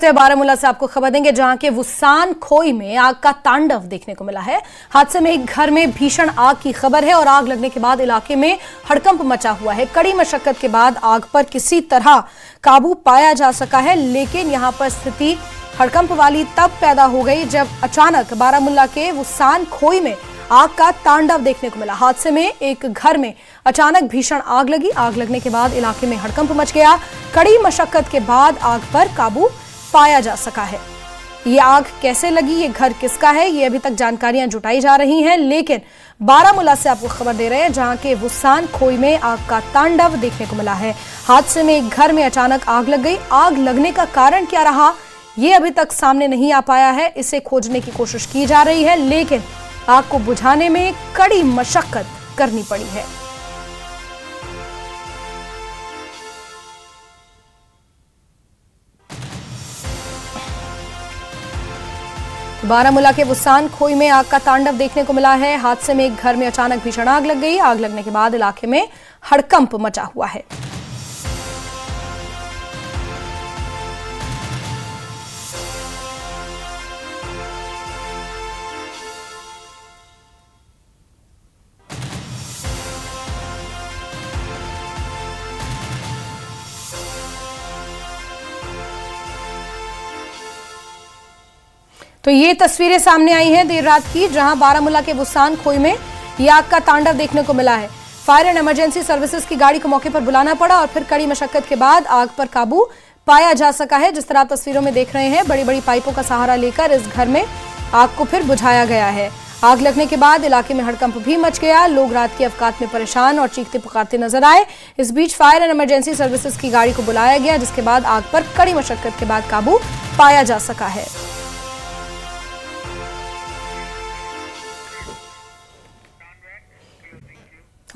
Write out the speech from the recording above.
करते हुए बारामूला से आपको खबर देंगे, जहां के वुसान खोई में आग का तांडव देखने को मिला है। हादसे में एक घर में भीषण आग की खबर है और आग लगने के बाद इलाके में हड़कंप मचा हुआ है। कड़ी मशक्कत के बाद आग पर किसी तरह काबू पाया जा सका है, लेकिन यहां पर स्थिति हड़कंप वाली तब पैदा हो गई जब अचानक बारामूला के वुसान खोई में आग का तांडव देखने को मिला। हादसे में एक घर में अचानक भीषण आग लगी। आग लगने के बाद इलाके में हड़कंप मच गया। कड़ी मशक्कत के बाद आग पर काबू पाया जा सका है। ये आग कैसे लगी, ये घर किसका है, ये अभी तक जानकारियां जुटाई जा रही हैं, लेकिन बारामूला से आपको खबर दे रहे हैं, जहां के वुसान खोई में आग का तांडव देखने को मिला है। हादसे में एक घर में अचानक आग लग गई। आग लगने का कारण क्या रहा, ये अभी तक सामने नहीं आ पाया है। इसे खोजने की कोशिश की जा रही है, लेकिन आग को बुझाने में कड़ी मशक्कत करनी पड़ी है। बारामूला के वुसान खोई में आग का तांडव देखने को मिला है। हादसे में एक घर में अचानक भीषण आग लग गई। आग लगने के बाद इलाके में हड़कंप मचा हुआ है। तो ये तस्वीरें सामने आई हैं देर रात की, जहां बारामूला के वुसान खोई में ये आग का तांडव देखने को मिला है। फायर एंड इमरजेंसी सर्विसेज की गाड़ी को मौके पर बुलाना पड़ा और फिर कड़ी मशक्कत के बाद आग पर काबू पाया जा सका है। जिस तरह आप तस्वीरों में देख रहे हैं, बड़ी बड़ी पाइपों का सहारा लेकर इस घर में आग को फिर बुझाया गया है। आग लगने के बाद इलाके में हड़कंप भी मच गया। लोग रात की अवकात में परेशान और चीखते पुकारते नजर आए। इस बीच फायर एंड इमरजेंसी सर्विसेज की गाड़ी को बुलाया गया, जिसके बाद आग पर कड़ी मशक्कत के बाद काबू पाया जा सका है।